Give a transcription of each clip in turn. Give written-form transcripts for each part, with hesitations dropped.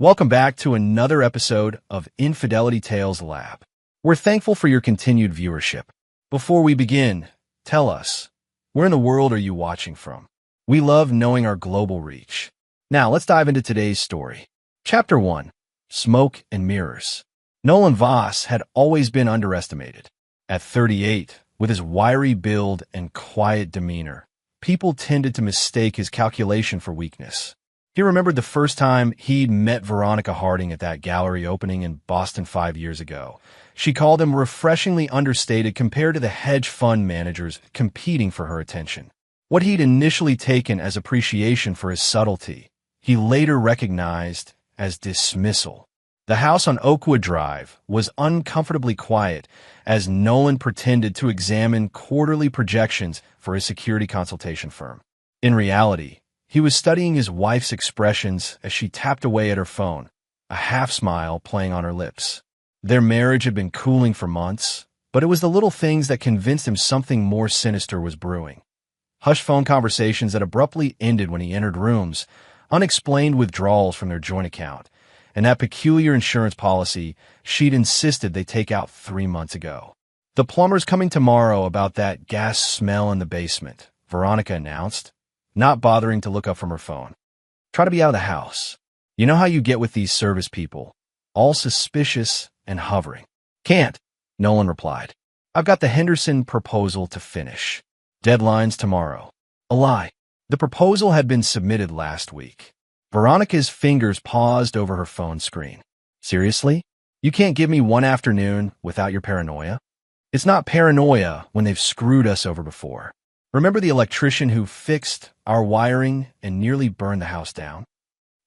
Welcome back to another episode of Infidelity Tales Lab. We're thankful for your continued viewership. Before we begin, tell us, where in the world are you watching from? We love knowing our global reach. Now, let's dive into today's story. Chapter 1. Smoke and Mirrors. Nolan Voss had always been underestimated. At 38, with his wiry build and quiet demeanor, people tended to mistake his calculation for weakness. He remembered the first time he'd met Veronica Harding at that gallery opening in Boston 5 years ago. She called him refreshingly understated compared to the hedge fund managers competing for her attention. What he'd initially taken as appreciation for his subtlety, he later recognized as dismissal. The house on Oakwood Drive was uncomfortably quiet as Nolan pretended to examine quarterly projections for his security consultation firm. In reality, he was studying his wife's expressions as she tapped away at her phone, a half-smile playing on her lips. Their marriage had been cooling for months, but it was the little things that convinced him something more sinister was brewing. Hushed phone conversations that abruptly ended when he entered rooms, unexplained withdrawals from their joint account, and that peculiar insurance policy she'd insisted they take out 3 months ago. "The plumber's coming tomorrow about that gas smell in the basement," Veronica announced, not bothering to look up from her phone. "Try to be out of the house. You know how you get with these service people, all suspicious and hovering." "Can't," Nolan replied. "I've got the Henderson proposal to finish. Deadline's tomorrow." A lie. The proposal had been submitted last week. Veronica's fingers paused over her phone screen. "Seriously? You can't give me one afternoon without your paranoia?" "It's not paranoia when they've screwed us over before. Remember the electrician who fixed our wiring and nearly burned the house down?"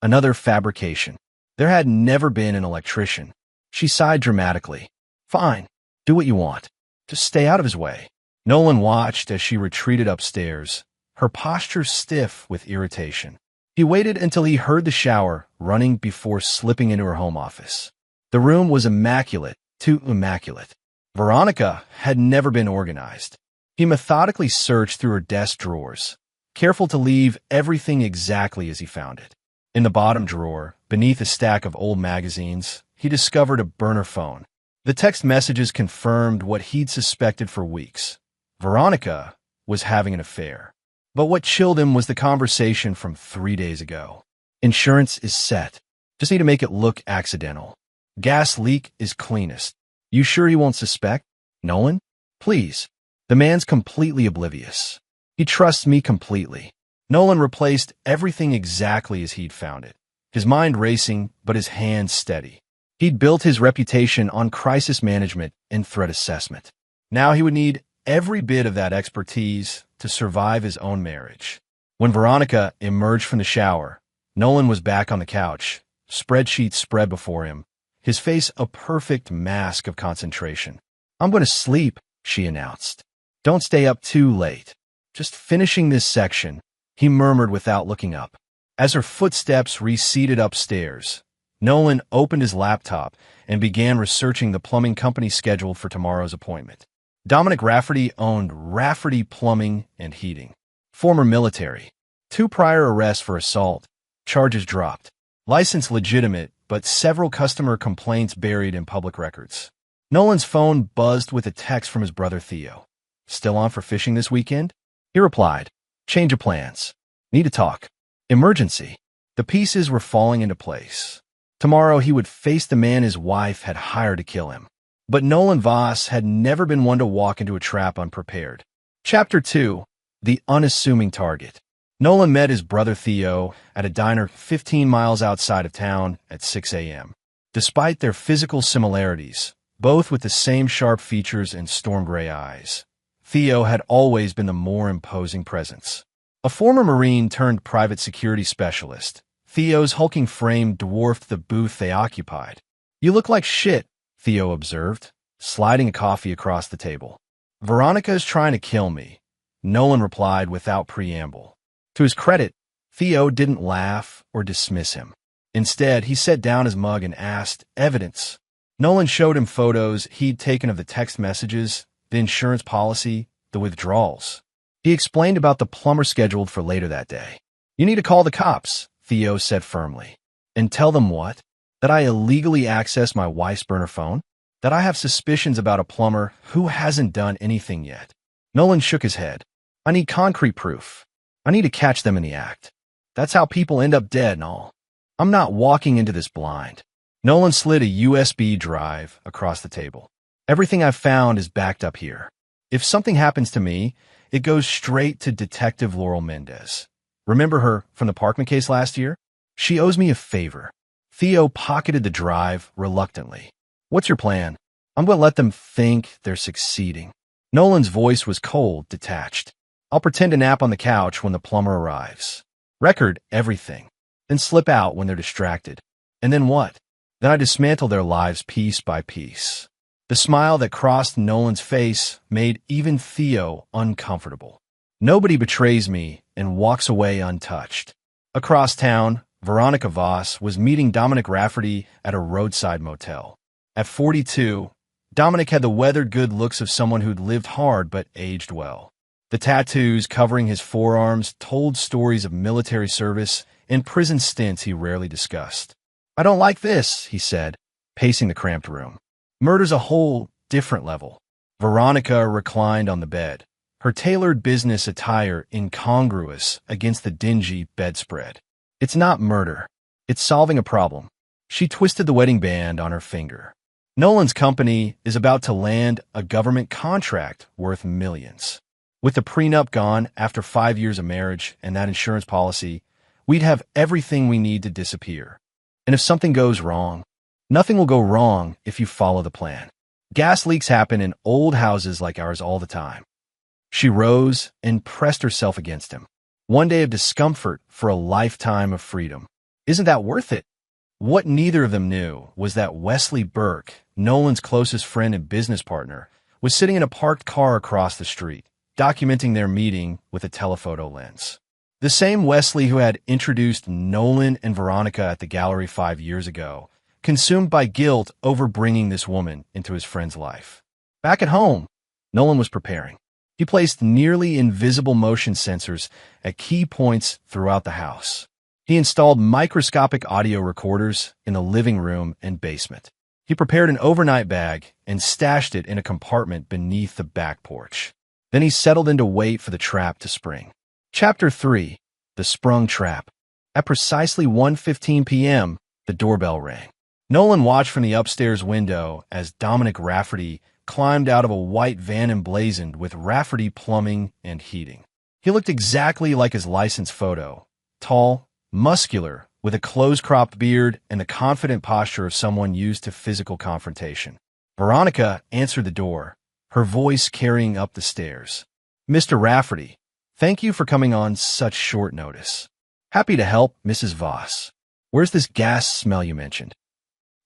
Another fabrication. There had never been an electrician. She sighed dramatically. "Fine. Do what you want. Just stay out of his way." Nolan watched as she retreated upstairs, her posture stiff with irritation. He waited until he heard the shower running before slipping into her home office. The room was immaculate, too immaculate. Veronica had never been organized. He methodically searched through her desk drawers, careful to leave everything exactly as he found it. In the bottom drawer, beneath a stack of old magazines, he discovered a burner phone. The text messages confirmed what he'd suspected for weeks. Veronica was having an affair. But what chilled him was the conversation from 3 days ago. "Insurance is set. Just need to make it look accidental. Gas leak is cleanest. You sure he won't suspect? Nolan? Please." The man's completely oblivious. "He trusts me completely." Nolan replaced everything exactly as he'd found it, his mind racing but his hands steady. He'd built his reputation on crisis management and threat assessment. Now he would need every bit of that expertise to survive his own marriage. When Veronica emerged from the shower, Nolan was back on the couch, spreadsheets spread before him, his face a perfect mask of concentration. "I'm going to sleep," she announced. "Don't stay up too late. Just finishing this section," he murmured without looking up. As her footsteps receded upstairs, Nolan opened his laptop and began researching the plumbing company scheduled for tomorrow's appointment. Dominic Rafferty owned Rafferty Plumbing and Heating. Former military. 2 prior arrests for assault. Charges dropped. License legitimate, but several customer complaints buried in public records. Nolan's phone buzzed with a text from his brother Theo. "Still on for fishing this weekend?" He replied, "Change of plans. Need to talk. Emergency." The pieces were falling into place. Tomorrow he would face the man his wife had hired to kill him. But Nolan Voss had never been one to walk into a trap unprepared. Chapter 2. The Unassuming Target. Nolan met his brother Theo at a diner 15 miles outside of town at 6 a.m. Despite their physical similarities, both with the same sharp features and storm gray eyes, Theo had always been the more imposing presence. A former Marine turned private security specialist, Theo's hulking frame dwarfed the booth they occupied. "You look like shit," Theo observed, sliding a coffee across the table. "Veronica is trying to kill me," Nolan replied without preamble. To his credit, Theo didn't laugh or dismiss him. Instead, he set down his mug and asked, "Evidence?" Nolan showed him photos he'd taken of the text messages, the insurance policy, the withdrawals. He explained about the plumber scheduled for later that day. "You need to call the cops," Theo said firmly. And tell them what? That I illegally accessed my wife's burner phone? That I have suspicions about a plumber who hasn't done anything yet? Nolan shook his head. I need concrete proof. I need to catch them in the act. That's how people end up dead and all. I'm not walking into this blind. Nolan slid a USB drive across the table. Everything I've found is backed up here. If something happens to me, it goes straight to Detective Laurel Mendez. Remember her from the Parkman case last year? She owes me a favor. Theo pocketed the drive reluctantly. What's your plan? I'm going to let them think they're succeeding. Nolan's voice was cold, detached. I'll pretend to nap on the couch when the plumber arrives. Record everything. Then slip out when they're distracted. And then what? Then I dismantle their lives piece by piece. The smile that crossed Nolan's face made even Theo uncomfortable. Nobody betrays me and walks away untouched. Across town, Veronica Voss was meeting Dominic Rafferty at a roadside motel. At 42, Dominic had the weathered good looks of someone who'd lived hard but aged well. The tattoos covering his forearms told stories of military service and prison stints he rarely discussed. I don't like this, he said, pacing the cramped room. Murder's a whole different level. Veronica reclined on the bed, her tailored business attire incongruous against the dingy bedspread. It's not murder. It's solving a problem. She twisted the wedding band on her finger. Nolan's company is about to land a government contract worth millions. With the prenup gone after 5 years of marriage and that insurance policy, we'd have everything we need to disappear. And if something goes wrong, nothing will go wrong if you follow the plan. Gas leaks happen in old houses like ours all the time. She rose and pressed herself against him. One day of discomfort for a lifetime of freedom. Isn't that worth it? What neither of them knew was that Wesley Burke, Nolan's closest friend and business partner, was sitting in a parked car across the street, documenting their meeting with a telephoto lens. The same Wesley who had introduced Nolan and Veronica at the gallery 5 years ago, consumed by guilt over bringing this woman into his friend's life. Back at home, Nolan was preparing. He placed nearly invisible motion sensors at key points throughout the house. He installed microscopic audio recorders in the living room and basement. He prepared an overnight bag and stashed it in a compartment beneath the back porch. Then he settled in to wait for the trap to spring. Chapter 3. The Sprung Trap. At precisely 1:15 p.m., the doorbell rang. Nolan watched from the upstairs window as Dominic Rafferty climbed out of a white van emblazoned with Rafferty Plumbing and Heating. He looked exactly like his license photo, tall, muscular, with a close-cropped beard and the confident posture of someone used to physical confrontation. Veronica answered the door, her voice carrying up the stairs. Mr. Rafferty, thank you for coming on such short notice. Happy to help, Mrs. Voss. Where's this gas smell you mentioned?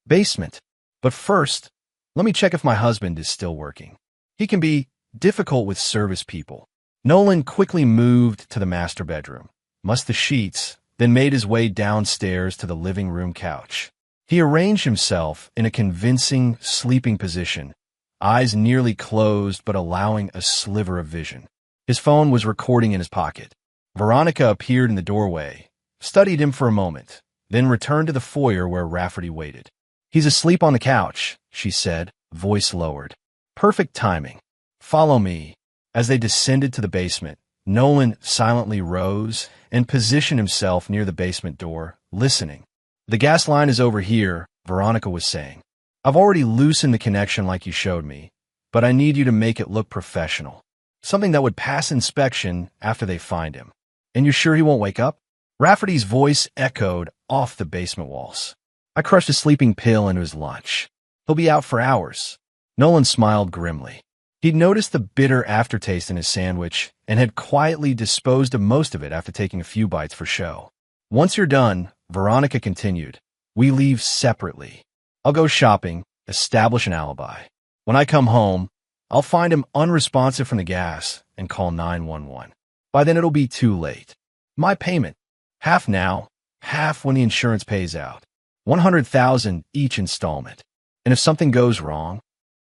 Basement. But first, let me check if my husband is still working. He can be difficult with service people. Nolan quickly moved to the master bedroom, mussed the sheets, then made his way downstairs to the living room couch. He arranged himself in a convincing sleeping position, eyes nearly closed but allowing a sliver of vision. His phone was recording in his pocket. Veronica appeared in the doorway, studied him for a moment, then returned to the foyer where Rafferty waited. He's asleep on the couch, she said, voice lowered. Perfect timing. Follow me. As they descended to the basement, Nolan silently rose and positioned himself near the basement door, listening. The gas line is over here, Veronica was saying. I've already loosened the connection like you showed me, but I need you to make it look professional. Something that would pass inspection after they find him. And you're sure he won't wake up? Rafferty's voice echoed off the basement walls. I crushed a sleeping pill into his lunch. He'll be out for hours. Nolan smiled grimly. He'd noticed the bitter aftertaste in his sandwich and had quietly disposed of most of it after taking a few bites for show. Once you're done, Veronica continued, we leave separately. I'll go shopping, establish an alibi. When I come home, I'll find him unresponsive from the gas and call 911. By then it'll be too late. My payment, half now, half when the insurance pays out. $100,000 each installment. And if something goes wrong,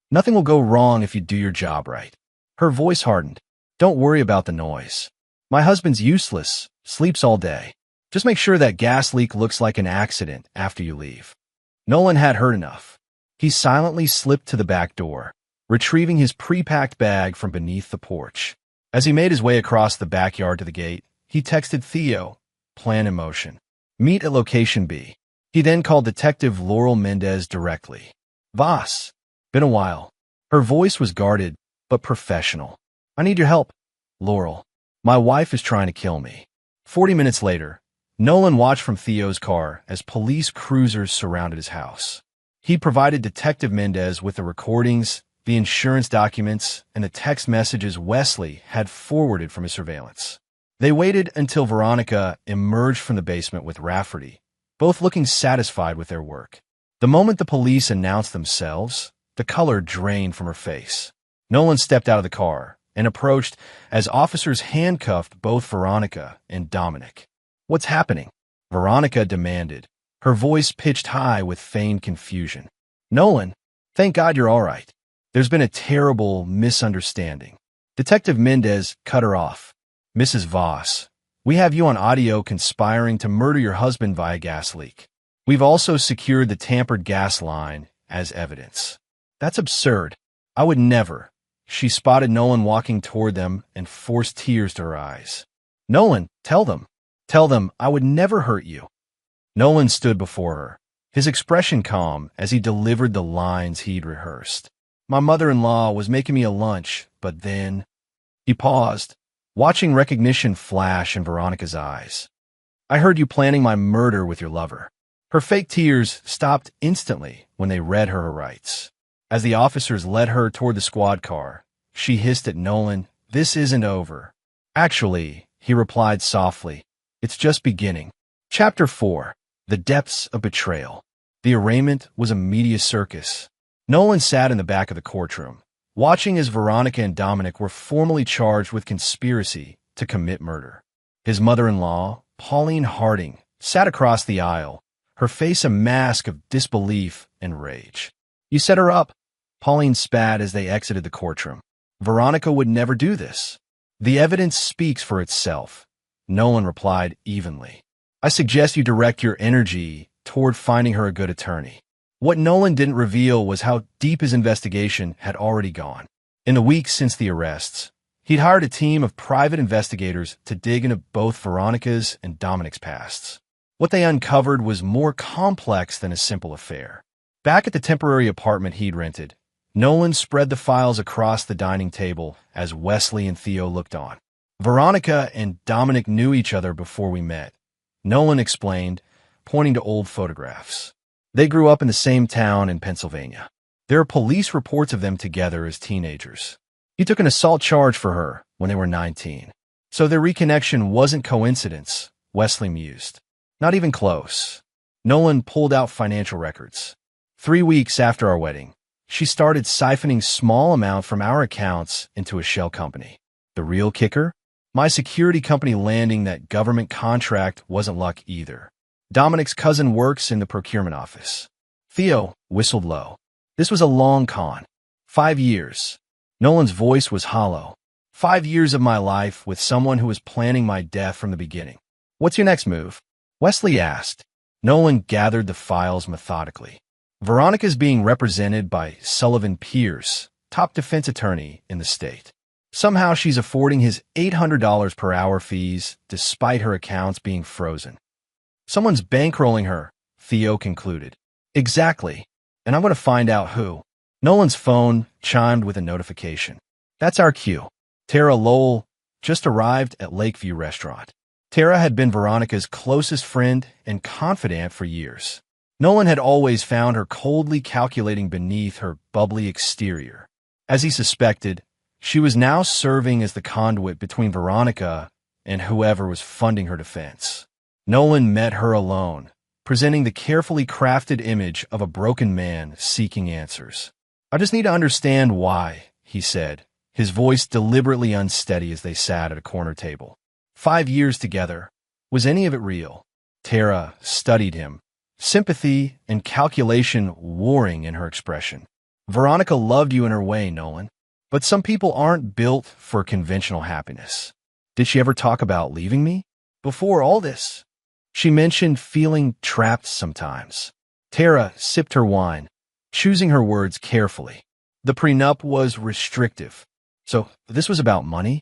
nothing will go wrong if you do your job right. Her voice hardened. Don't worry about the noise. My husband's useless, sleeps all day. Just make sure that gas leak looks like an accident after you leave. Nolan had heard enough. He silently slipped to the back door, retrieving his pre-packed bag from beneath the porch. As he made his way across the backyard to the gate, he texted Theo, plan in motion. Meet at location B. He then called Detective Laurel Mendez directly. Boss, been a while. Her voice was guarded, but professional. I need your help, Laurel. My wife is trying to kill me. 40 minutes later, Nolan watched from Theo's car as police cruisers surrounded his house. He provided Detective Mendez with the recordings, the insurance documents, and the text messages Wesley had forwarded from his surveillance. They waited until Veronica emerged from the basement with Rafferty, both looking satisfied with their work. The moment the police announced themselves, the color drained from her face. Nolan stepped out of the car and approached as officers handcuffed both Veronica and Dominic. What's happening? Veronica demanded, her voice pitched high with feigned confusion. Nolan, thank God you're all right. There's been a terrible misunderstanding. Detective Mendez cut her off. Mrs. Voss, we have you on audio conspiring to murder your husband via gas leak. We've also secured the tampered gas line as evidence. That's absurd. I would never. She spotted Nolan walking toward them and forced tears to her eyes. Nolan, tell them. Tell them I would never hurt you. Nolan stood before her, his expression calm as he delivered the lines he'd rehearsed. My mother-in-law was making me a lunch, but then... He paused, watching recognition flash in Veronica's eyes. I heard you planning my murder with your lover. Her fake tears stopped instantly when they read her rights. As the officers led her toward the squad car, she hissed at Nolan, this isn't over. Actually, he replied softly, it's just beginning. Chapter 4. The Depths of Betrayal. The arraignment was a media circus. Nolan sat in the back of the courtroom, watching as Veronica and Dominic were formally charged with conspiracy to commit murder. His mother-in-law, Pauline Harding, sat across the aisle, her face a mask of disbelief and rage. You set her up, Pauline spat as they exited the courtroom. Veronica would never do this. The evidence speaks for itself, Nolan replied evenly. I suggest you direct your energy toward finding her a good attorney. What Nolan didn't reveal was how deep his investigation had already gone. In the weeks since the arrests, he'd hired a team of private investigators to dig into both Veronica's and Dominic's pasts. What they uncovered was more complex than a simple affair. Back at the temporary apartment he'd rented, Nolan spread the files across the dining table as Wesley and Theo looked on. Veronica and Dominic knew each other before we met, Nolan explained, pointing to old photographs. They grew up in the same town in Pennsylvania. There are police reports of them together as teenagers. He took an assault charge for her when they were 19. So their reconnection wasn't coincidence, Wesley mused. Not even close. Nolan pulled out financial records. 3 weeks after our wedding, she started siphoning small amounts from our accounts into a shell company. The real kicker? My security company landing that government contract wasn't luck either. Dominic's cousin works in the procurement office. Theo whistled low. This was a long con. 5 years. Nolan's voice was hollow. 5 years of my life with someone who was planning my death from the beginning. What's your next move? Wesley asked. Nolan gathered the files methodically. Veronica's being represented by Sullivan Pierce, top defense attorney in the state. Somehow she's affording his $800 per hour fees despite her accounts being frozen. Someone's bankrolling her, Theo concluded. Exactly. And I'm going to find out who. Nolan's phone chimed with a notification. That's our cue. Tara Lowell just arrived at Lakeview Restaurant. Tara had been Veronica's closest friend and confidant for years. Nolan had always found her coldly calculating beneath her bubbly exterior. As he suspected, she was now serving as the conduit between Veronica and whoever was funding her defense. Nolan met her alone, presenting the carefully crafted image of a broken man seeking answers. I just need to understand why, he said, his voice deliberately unsteady as they sat at a corner table. 5 years together. Was any of it real? Tara studied him, sympathy and calculation warring in her expression. Veronica loved you in her way, Nolan. But some people aren't built for conventional happiness. Did she ever talk about leaving me? Before all this? She mentioned feeling trapped sometimes. Tara sipped her wine, choosing her words carefully. The prenup was restrictive. So this was about money?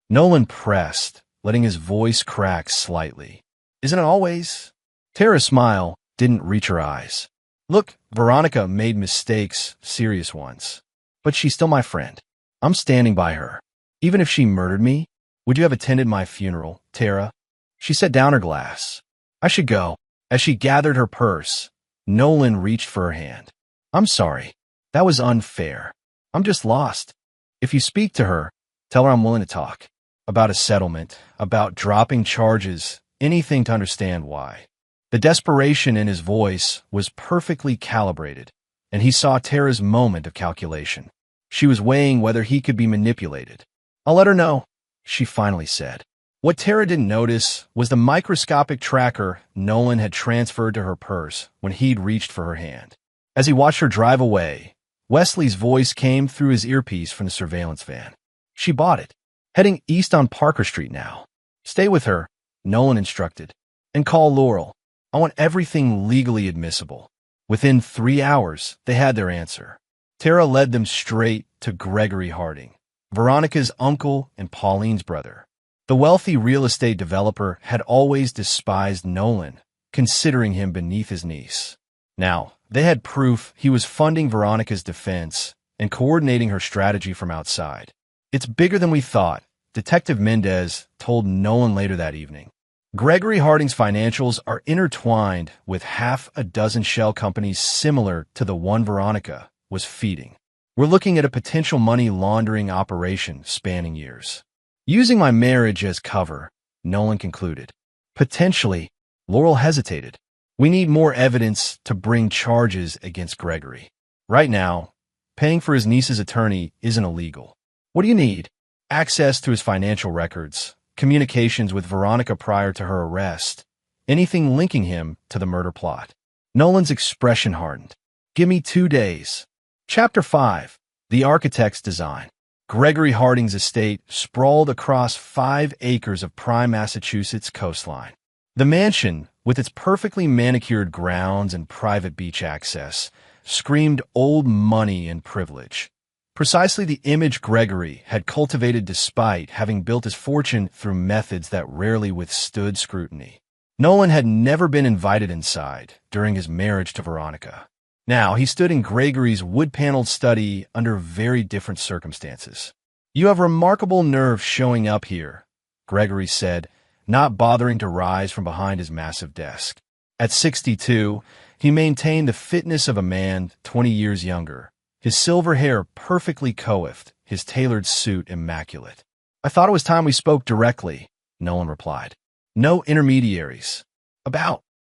Nolan pressed, letting his voice crack slightly. Isn't it always? Tara's smile didn't reach her eyes. Look, Veronica made mistakes, serious ones. But she's still my friend. I'm standing by her. Even if she murdered me, would you have attended my funeral, Tara? She set down her glass. I should go. As she gathered her purse, Nolan reached for her hand. I'm sorry. That was unfair. I'm just lost. If you speak to her, tell her I'm willing to talk. About a settlement, about dropping charges, anything to understand why. The desperation in his voice was perfectly calibrated, and he saw Tara's moment of calculation. She was weighing whether he could be manipulated. I'll let her know, she finally said. What Tara didn't notice was the microscopic tracker Nolan had transferred to her purse when he'd reached for her hand. As he watched her drive away, Wesley's voice came through his earpiece from the surveillance van. She bought it. Heading east on Parker Street now. Stay with her, Nolan instructed, and call Laurel. I want everything legally admissible. Within 3 hours, they had their answer. Tara led them straight to Gregory Harding, Veronica's uncle and Pauline's brother. The wealthy real estate developer had always despised Nolan, considering him beneath his niece. Now, they had proof he was funding Veronica's defense and coordinating her strategy from outside. It's bigger than we thought, Detective Mendez told Nolan later that evening. Gregory Harding's financials are intertwined with half a dozen shell companies similar to the one Veronica was feeding. We're looking at a potential money laundering operation spanning years. Using my marriage as cover, Nolan concluded. Potentially, Laurel hesitated. We need more evidence to bring charges against Gregory. Right now, paying for his niece's attorney isn't illegal. What do you need? Access to his financial records, communications with Veronica prior to her arrest, anything linking him to the murder plot. Nolan's expression hardened. Give me 2 days. Chapter 5. The Architect's Design. Gregory Harding's estate sprawled across 5 acres of prime Massachusetts coastline. The mansion, with its perfectly manicured grounds and private beach access, screamed old money and privilege. Precisely the image Gregory had cultivated despite having built his fortune through methods that rarely withstood scrutiny. Nolan had never been invited inside during his marriage to Veronica. Now, he stood in Gregory's wood-paneled study under very different circumstances. You have remarkable nerve showing up here, Gregory said, not bothering to rise from behind his massive desk. At 62, he maintained the fitness of a man 20 years younger, his silver hair perfectly coiffed, his tailored suit immaculate. I thought it was time we spoke directly, Nolan replied. No intermediaries.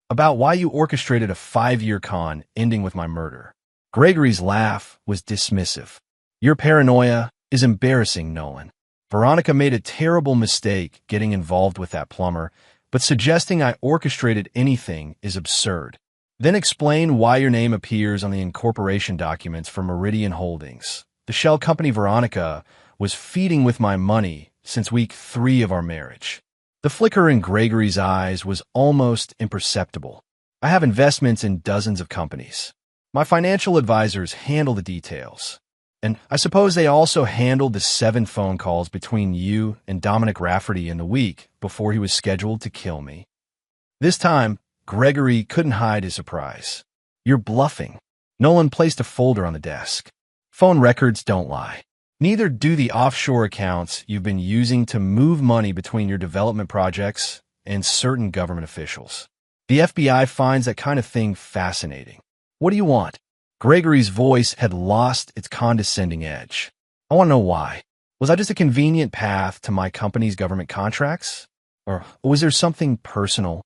About why you orchestrated a 5-year con ending with my murder. Gregory's laugh was dismissive. Your paranoia is embarrassing, Nolan. Veronica made a terrible mistake getting involved with that plumber, but suggesting I orchestrated anything is absurd. Then explain why your name appears on the incorporation documents for Meridian Holdings. The shell company Veronica was feeding with my money since week 3 of our marriage. The flicker in Gregory's eyes was almost imperceptible. I have investments in dozens of companies. My financial advisors handle the details. And I suppose they also handled the 7 phone calls between you and Dominic Rafferty in the week before he was scheduled to kill me. This time, Gregory couldn't hide his surprise. You're bluffing. Nolan placed a folder on the desk. Phone records don't lie. Neither do the offshore accounts you've been using to move money between your development projects and certain government officials. The FBI finds that kind of thing fascinating. What do you want? Gregory's voice had lost its condescending edge. I want to know why. Was I just a convenient path to my company's government contracts? Or was there something personal?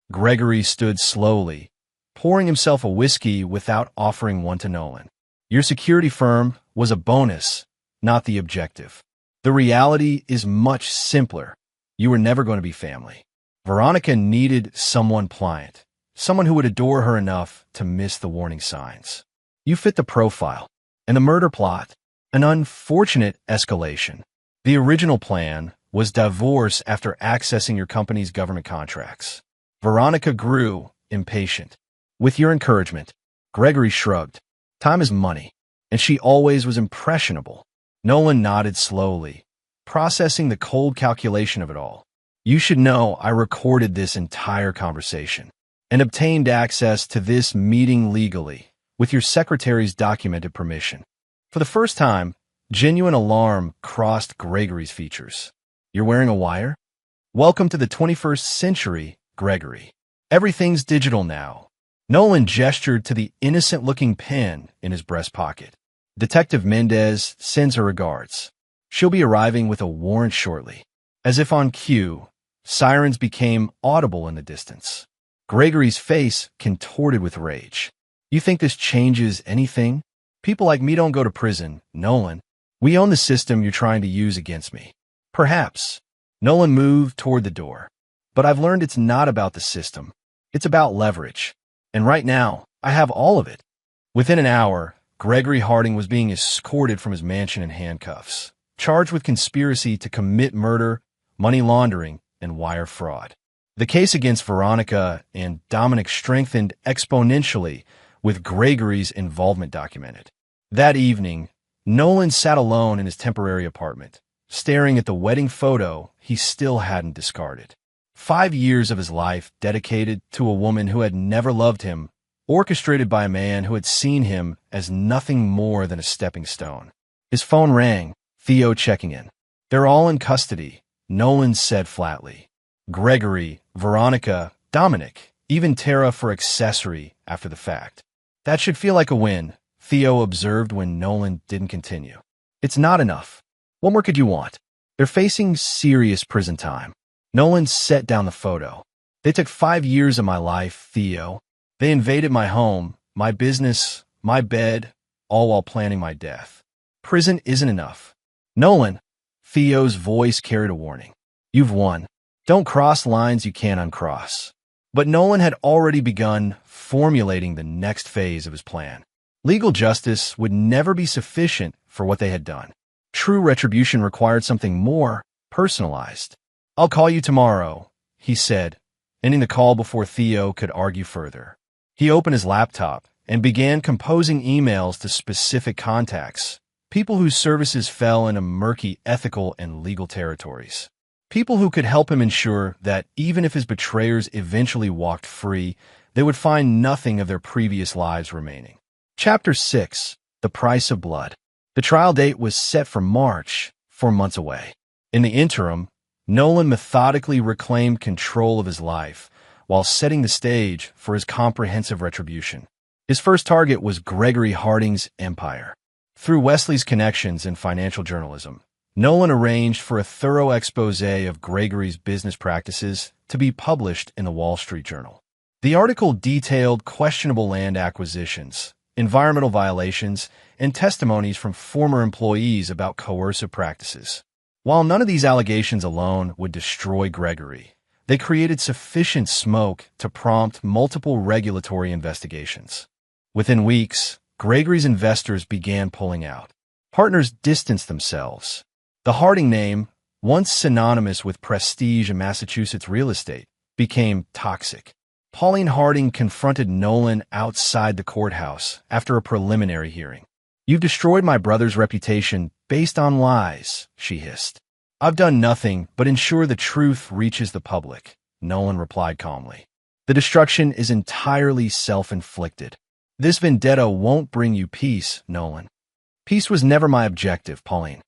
Gregory stood slowly, pouring himself a whiskey without offering one to Nolan. Your security firm was a bonus, not the objective. The reality is much simpler. You were never going to be family. Veronica needed someone pliant, someone who would adore her enough to miss the warning signs. You fit the profile. And the murder plot, an unfortunate escalation. The original plan was divorce after accessing your company's government contracts. Veronica grew impatient. With your encouragement, Gregory shrugged. Time is money, and she always was impressionable. Nolan nodded slowly, processing the cold calculation of it all. You should know I recorded this entire conversation and obtained access to this meeting legally with your secretary's documented permission. For the first time, genuine alarm crossed Gregory's features. You're wearing a wire? Welcome to the 21st century, Gregory. Everything's digital now. Nolan gestured to the innocent-looking pen in his breast pocket. Detective Mendez sends her regards. She'll be arriving with a warrant shortly. As if on cue, sirens became audible in the distance. Gregory's face contorted with rage. You think this changes anything? People like me don't go to prison, Nolan. We own the system you're trying to use against me. Perhaps. Nolan moved toward the door. But I've learned it's not about the system. It's about leverage. And right now, I have all of it. Within an hour, Gregory Harding was being escorted from his mansion in handcuffs, charged with conspiracy to commit murder, money laundering, and wire fraud. The case against Veronica and Dominic strengthened exponentially with Gregory's involvement documented. That evening, Nolan sat alone in his temporary apartment, staring at the wedding photo he still hadn't discarded. 5 years of his life dedicated to a woman who had never loved him, orchestrated by a man who had seen him as nothing more than a stepping stone. His phone rang, Theo checking in. They're all in custody, Nolan said flatly. Gregory, Veronica, Dominic, even Tara for accessory after the fact. That should feel like a win, Theo observed when Nolan didn't continue. It's not enough. What more could you want? They're facing serious prison time. Nolan set down the photo. They took 5 years of my life, Theo. They invaded my home, my business, my bed, all while planning my death. Prison isn't enough. Nolan, Theo's voice carried a warning. You've won. Don't cross lines you can't uncross. But Nolan had already begun formulating the next phase of his plan. Legal justice would never be sufficient for what they had done. True retribution required something more personalized. I'll call you tomorrow, he said, ending the call before Theo could argue further. He opened his laptop and began composing emails to specific contacts, people whose services fell into murky ethical and legal territories. People who could help him ensure that even if his betrayers eventually walked free, they would find nothing of their previous lives remaining. Chapter 6. The Price of Blood. The trial date was set for March, 4 months away. In the interim, Nolan methodically reclaimed control of his life while setting the stage for his comprehensive retribution. His first target was Gregory Harding's empire. Through Wesley's connections in financial journalism, Nolan arranged for a thorough expose of Gregory's business practices to be published in the Wall Street Journal. The article detailed questionable land acquisitions, environmental violations, and testimonies from former employees about coercive practices. While none of these allegations alone would destroy Gregory, they created sufficient smoke to prompt multiple regulatory investigations. Within weeks, Gregory's investors began pulling out. Partners distanced themselves. The Harding name, once synonymous with prestige in Massachusetts real estate, became toxic. Pauline Harding confronted Nolan outside the courthouse after a preliminary hearing. You've destroyed my brother's reputation based on lies, she hissed. I've done nothing but ensure the truth reaches the public, Nolan replied calmly. The destruction is entirely self-inflicted. This vendetta won't bring you peace, Nolan. Peace was never my objective, Pauline.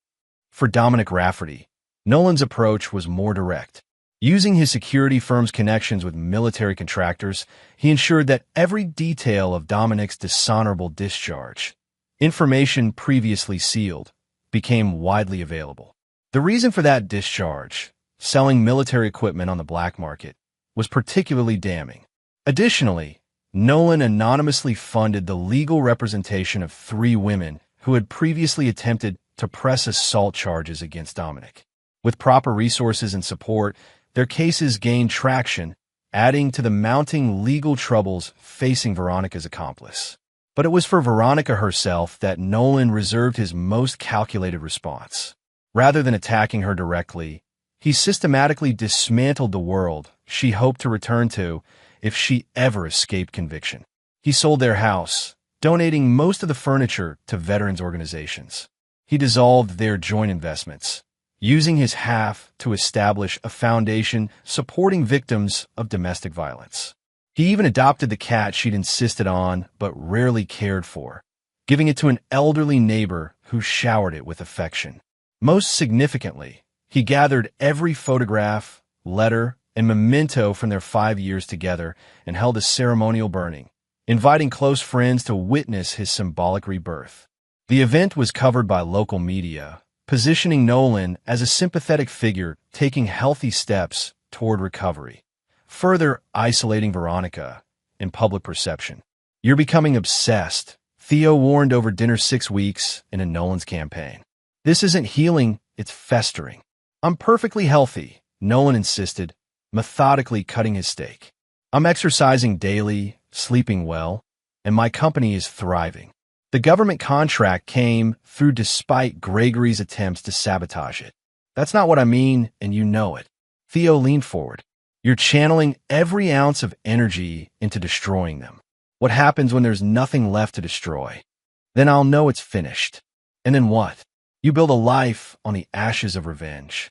For Dominic Rafferty, Nolan's approach was more direct. Using his security firm's connections with military contractors, he ensured that every detail of Dominic's dishonorable discharge, information previously sealed, became widely available. The reason for that discharge, selling military equipment on the black market, was particularly damning. Additionally, Nolan anonymously funded the legal representation of 3 women who had previously attempted to press assault charges against Dominic. With proper resources and support, their cases gained traction, adding to the mounting legal troubles facing Veronica's accomplice. But it was for Veronica herself that Nolan reserved his most calculated response. Rather than attacking her directly, he systematically dismantled the world she hoped to return to if she ever escaped conviction. He sold their house, donating most of the furniture to veterans organizations. He dissolved their joint investments, using his half to establish a foundation supporting victims of domestic violence. He even adopted the cat she'd insisted on but rarely cared for, giving it to an elderly neighbor who showered it with affection. Most significantly, he gathered every photograph, letter, and memento from their 5 years together and held a ceremonial burning, inviting close friends to witness his symbolic rebirth. The event was covered by local media, positioning Nolan as a sympathetic figure taking healthy steps toward recovery, further isolating Veronica in public perception. "You're becoming obsessed," Theo warned over dinner 6 weeks into Nolan's campaign. "This isn't healing, it's festering." "I'm perfectly healthy," Nolan insisted, methodically cutting his steak. "I'm exercising daily, sleeping well, and my company is thriving. The government contract came through despite Gregory's attempts to sabotage it. That's not what I mean, and you know it." Theo leaned forward. "You're channeling every ounce of energy into destroying them. What happens when there's nothing left to destroy? Then I'll know it's finished. And then what? You build a life on the ashes of revenge."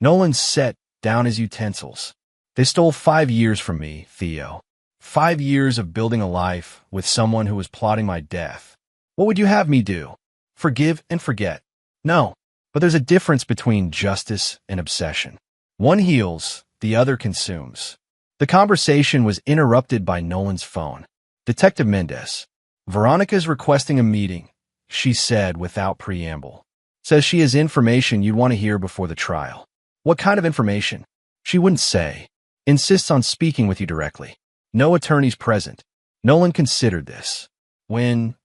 Nolan set down his utensils. "They stole 5 years from me, Theo. 5 years of building a life with someone who was plotting my death. What would you have me do? Forgive and forget? No, but there's a difference between justice and obsession. One heals, the other consumes." The conversation was interrupted by Nolan's phone. "Detective Mendez, Veronica's requesting a meeting," she said without preamble. "Says she has information you'd want to hear before the trial." "What kind of information?" "She wouldn't say. Insists on speaking with you directly. No attorneys present." Nolan considered this. "When?"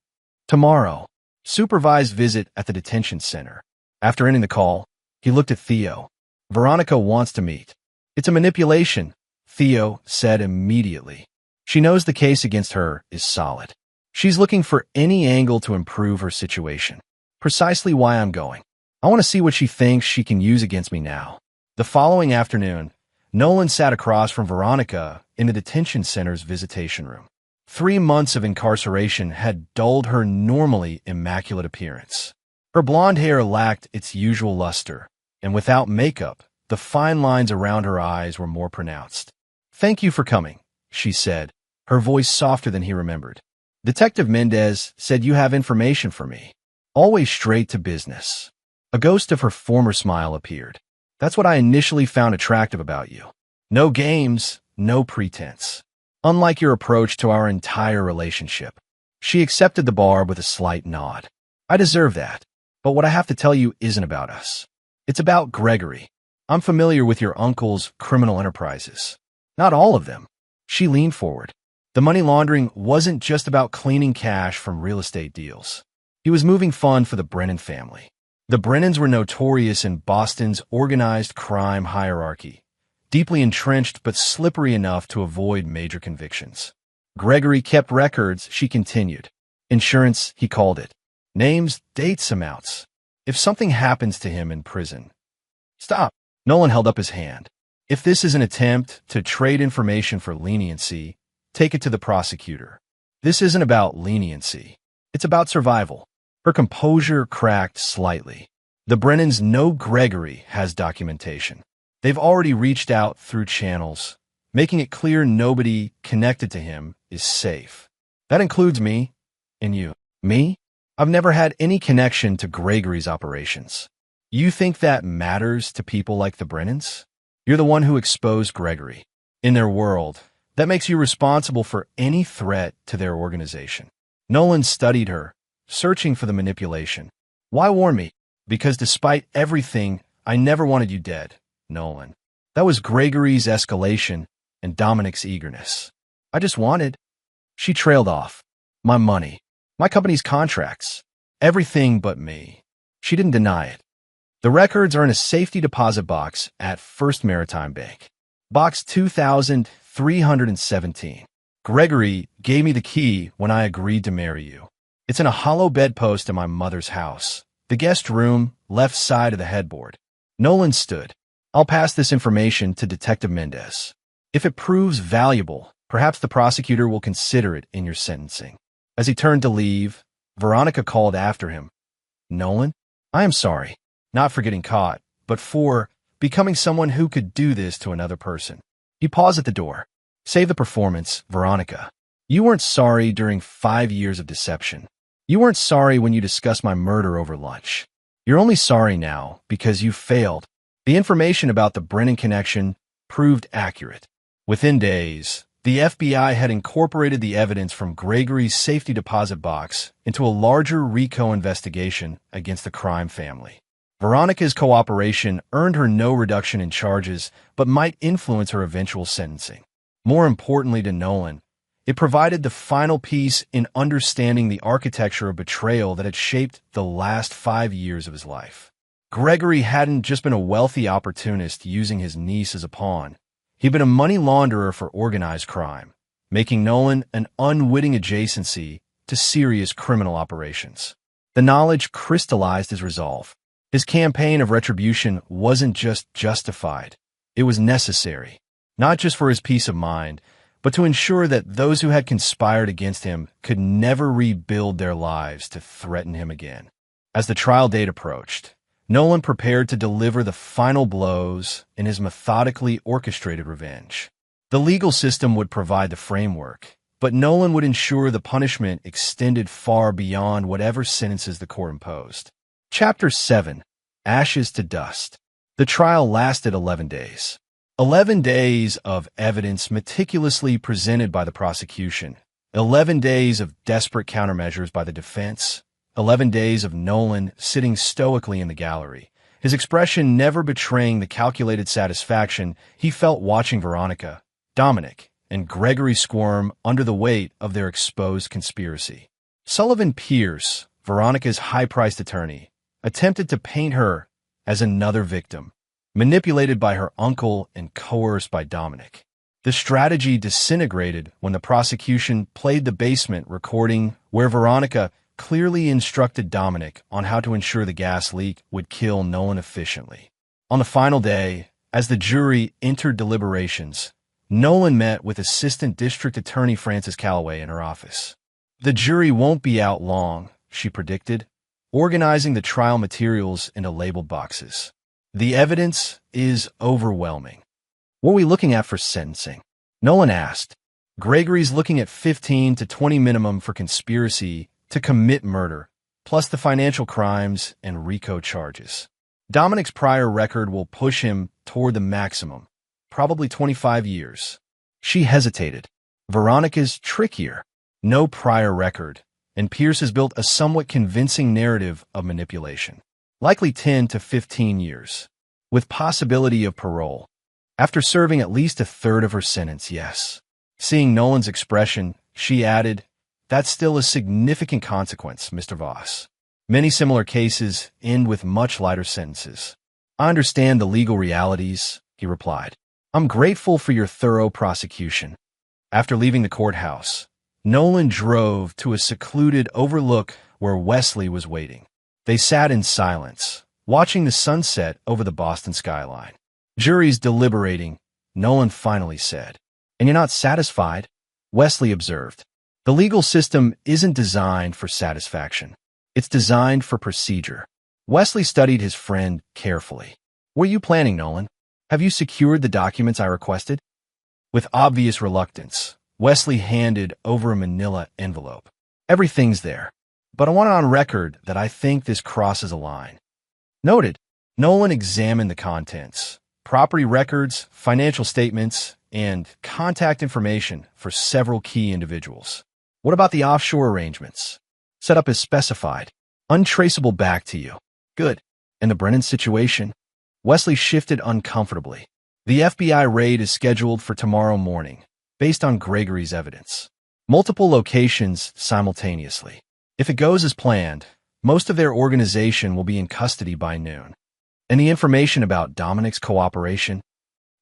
"Tomorrow. Supervised visit at the detention center." After ending the call, he looked at Theo. "Veronica wants to meet." "It's a manipulation," Theo said immediately. "She knows the case against her is solid. She's looking for any angle to improve her situation. Precisely why I'm going. I want to see what she thinks she can use against me now." The following afternoon, Nolan sat across from Veronica in the detention center's visitation room. 3 months of incarceration had dulled her normally immaculate appearance. Her blonde hair lacked its usual luster, and without makeup, the fine lines around her eyes were more pronounced. "Thank you for coming," she said, her voice softer than he remembered. "Detective Mendez said you have information for me. Always straight to business." A ghost of her former smile appeared. "That's what I initially found attractive about you. No games, no pretense. Unlike your approach to our entire relationship." She accepted the barb with a slight nod. "I deserve that. But what I have to tell you isn't about us. It's about Gregory. I'm familiar with your uncle's criminal enterprises. Not all of them." She leaned forward. The money laundering wasn't just about cleaning cash from real estate deals. He was moving funds for the Brennan family. The Brennans were notorious in Boston's organized crime hierarchy, deeply entrenched but slippery enough to avoid major convictions. Gregory kept records, she continued. Insurance, he called it. Names, dates, amounts. If something happens to him in prison. Stop. Nolan held up his hand. If this is an attempt to trade information for leniency, take it to the prosecutor. This isn't about leniency. It's about survival. Her composure cracked slightly. The Brennans know Gregory has documentation. They've already reached out through channels, making it clear nobody connected to him is safe. That includes me and you. Me? I've never had any connection to Gregory's operations. You think that matters to people like the Brennans? You're the one who exposed Gregory. In their world, that makes you responsible for any threat to their organization. Nolan studied her, searching for the manipulation. Why warn me? Because despite everything, I never wanted you dead, Nolan. That was Gregory's escalation and Dominic's eagerness. I just wanted. She trailed off. My money. My company's contracts. Everything but me. She didn't deny it. The records are in a safety deposit box at First Maritime Bank. Box 2317. Gregory gave me the key when I agreed to marry you. It's in a hollow bedpost in my mother's house. The guest room, left side of the headboard. Nolan stood. I'll pass this information to Detective Mendez. If it proves valuable, perhaps the prosecutor will consider it in your sentencing. As he turned to leave, Veronica called after him. Nolan, I am sorry, not for getting caught, but for becoming someone who could do this to another person. He paused at the door. Save the performance, Veronica. You weren't sorry during 5 years of deception. You weren't sorry when you discussed my murder over lunch. You're only sorry now because you failed. The information about the Brennan connection proved accurate. Within days, the FBI had incorporated the evidence from Gregory's safety deposit box into a larger RICO investigation against the crime family. Veronica's cooperation earned her no reduction in charges, but might influence her eventual sentencing. More importantly to Nolan, it provided the final piece in understanding the architecture of betrayal that had shaped the last 5 years of his life. Gregory hadn't just been a wealthy opportunist using his niece as a pawn. He'd been a money launderer for organized crime, making Nolan an unwitting adjacency to serious criminal operations. The knowledge crystallized his resolve. His campaign of retribution wasn't just justified. It was necessary, not just for his peace of mind, but to ensure that those who had conspired against him could never rebuild their lives to threaten him again. As the trial date approached, Nolan prepared to deliver the final blows in his methodically orchestrated revenge. The legal system would provide the framework, but Nolan would ensure the punishment extended far beyond whatever sentences the court imposed. Chapter 7. Ashes to Dust. The trial lasted 11 days. 11 days of evidence meticulously presented by the prosecution. 11 days of desperate countermeasures by the defense. 11 days of Nolan sitting stoically in the gallery, his expression never betraying the calculated satisfaction he felt watching Veronica, Dominic, and Gregory squirm under the weight of their exposed conspiracy. Sullivan Pierce, Veronica's high-priced attorney, attempted to paint her as another victim, manipulated by her uncle and coerced by Dominic. The strategy disintegrated when the prosecution played the basement recording where Veronica clearly instructed Dominic on how to ensure the gas leak would kill Nolan efficiently. On the final day, as the jury entered deliberations, Nolan met with Assistant District Attorney Frances Calloway in her office. The jury won't be out long, she predicted, organizing the trial materials into labeled boxes. The evidence is overwhelming. What are we looking at for sentencing? Nolan asked. Gregory's looking at 15 to 20 minimum for conspiracy to commit murder, plus the financial crimes and RICO charges. Dominic's prior record will push him toward the maximum, probably 25 years. She hesitated. Veronica's trickier. No prior record, and Pierce has built a somewhat convincing narrative of manipulation. Likely 10 to 15 years, with possibility of parole. After serving at least a third of her sentence, yes. Seeing Nolan's expression, she added, That's still a significant consequence, Mr. Voss. Many similar cases end with much lighter sentences. I understand the legal realities, he replied. I'm grateful for your thorough prosecution. After leaving the courthouse, Nolan drove to a secluded overlook where Wesley was waiting. They sat in silence, watching the sunset over the Boston skyline. Jury's deliberating, Nolan finally said. And you're not satisfied? Wesley observed. The legal system isn't designed for satisfaction. It's designed for procedure. Wesley studied his friend carefully. What are you planning, Nolan? Have you secured the documents I requested? With obvious reluctance, Wesley handed over a manila envelope. Everything's there, but I want it on record that I think this crosses a line. Noted. Nolan examined the contents. Property records, financial statements, and contact information for several key individuals. What about the offshore arrangements? Set up as specified. Untraceable back to you. Good. And the Brennan situation? Wesley shifted uncomfortably. The FBI raid is scheduled for tomorrow morning, based on Gregory's evidence. Multiple locations simultaneously. If it goes as planned, most of their organization will be in custody by noon. And the information about Dominic's cooperation?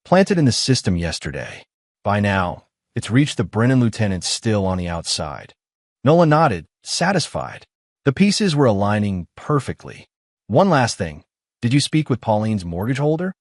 Planted in the system yesterday. By now, it's reached the Brennan lieutenants still on the outside. Nolan nodded, satisfied. The pieces were aligning perfectly. One last thing. Did you speak with Pauline's mortgage holder?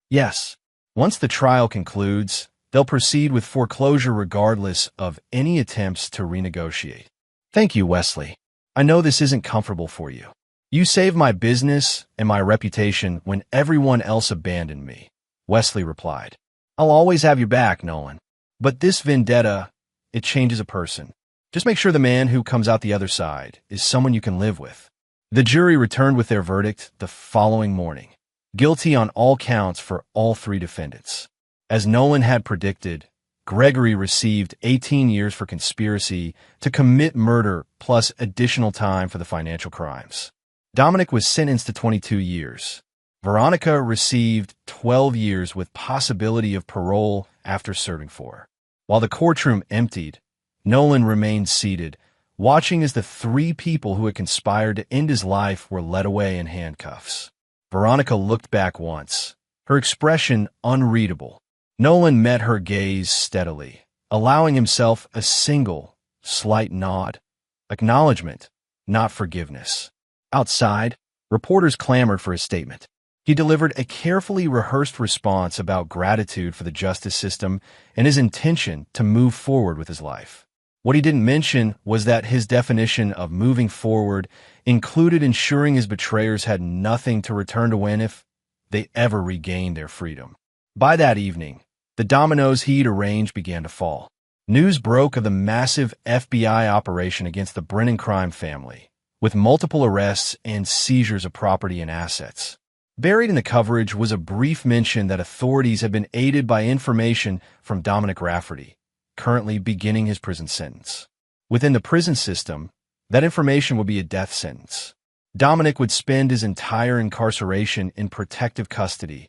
Yes. Once the trial concludes, They'll proceed with foreclosure regardless of any attempts to renegotiate. Thank you, Wesley. I know this isn't comfortable for you. You saved my business and my reputation when everyone else abandoned me, Wesley replied. I'll always have your back, Nolan. But this vendetta, it changes a person. Just make sure the man who comes out the other side is someone you can live with. The jury returned with their verdict the following morning. Guilty on all counts for all three defendants. As Nolan had predicted, Gregory received 18 years for conspiracy to commit murder plus additional time for the financial crimes. Dominic was sentenced to 22 years. Veronica received 12 years with possibility of parole after serving 4. While the courtroom emptied, Nolan remained seated, watching as the 3 people who had conspired to end his life were led away in handcuffs. Veronica looked back once, her expression unreadable. Nolan met her gaze steadily, allowing himself a single, slight nod. Acknowledgement, not forgiveness. Outside, reporters clamored for his statement. He delivered a carefully rehearsed response about gratitude for the justice system and his intention to move forward with his life. What he didn't mention was that his definition of moving forward included ensuring his betrayers had nothing to return to when if they ever regained their freedom. By that evening, the dominoes he'd arranged began to fall. News broke of the massive FBI operation against the Brennan crime family, with multiple arrests and seizures of property and assets. Buried in the coverage was a brief mention that authorities had been aided by information from Dominic Rafferty, currently beginning his prison sentence. Within the prison system, that information would be a death sentence. Dominic would spend his entire incarceration in protective custody,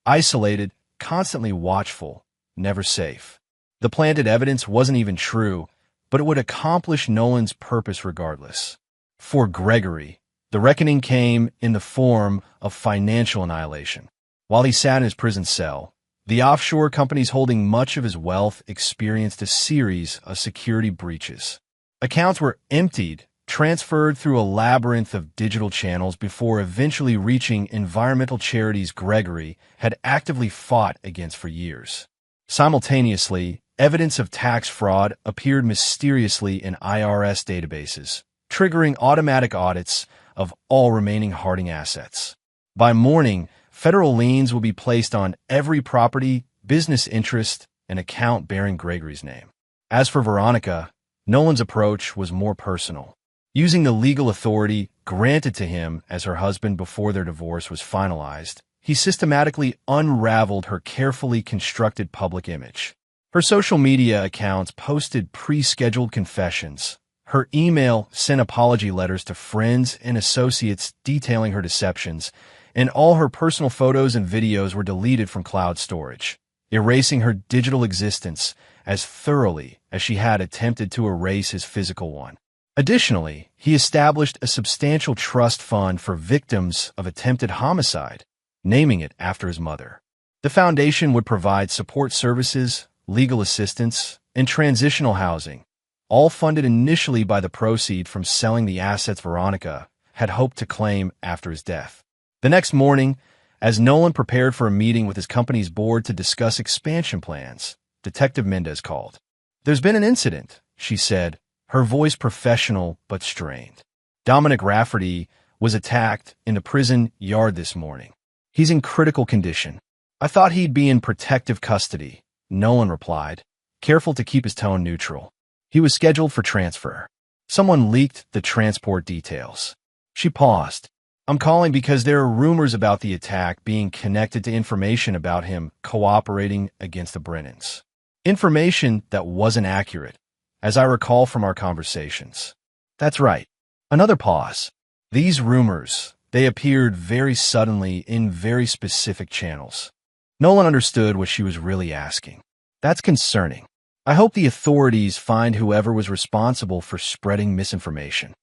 isolated, constantly watchful, never safe. The planted evidence wasn't even true, but it would accomplish Nolan's purpose regardless. For Gregory, the reckoning came in the form of financial annihilation. While he sat in his prison cell, the offshore companies holding much of his wealth experienced a series of security breaches. Accounts were emptied, transferred through a labyrinth of digital channels before eventually reaching environmental charities Gregory had actively fought against for years. Simultaneously, evidence of tax fraud appeared mysteriously in IRS databases, triggering automatic audits of all remaining Harding assets. By morning, federal liens will be placed on every property, business interest, and account bearing Gregory's name. As for Veronica, Nolan's approach was more personal. Using the legal authority granted to him as her husband before their divorce was finalized, he systematically unraveled her carefully constructed public image. Her social media accounts posted pre-scheduled confessions. Her email sent apology letters to friends and associates detailing her deceptions, and all her personal photos and videos were deleted from cloud storage, erasing her digital existence as thoroughly as she had attempted to erase his physical one. Additionally, he established a substantial trust fund for victims of attempted homicide, naming it after his mother. The foundation would provide support services, legal assistance, and transitional housing, all funded initially by the proceeds from selling the assets Veronica had hoped to claim after his death. The next morning, as Nolan prepared for a meeting with his company's board to discuss expansion plans, Detective Mendez called. "There's been an incident," she said, her voice professional but strained. "Dominic Rafferty was attacked in the prison yard this morning. He's in critical condition." "I thought he'd be in protective custody," Nolan replied, careful to keep his tone neutral. "He was scheduled for transfer. Someone leaked the transport details." She paused. "I'm calling because there are rumors about the attack being connected to information about him cooperating against the Brennans. Information that wasn't accurate, as I recall from our conversations." "That's right." Another pause. "These rumors, they appeared very suddenly in very specific channels." Nolan understood what she was really asking. "That's concerning. I hope the authorities find whoever was responsible for spreading misinformation."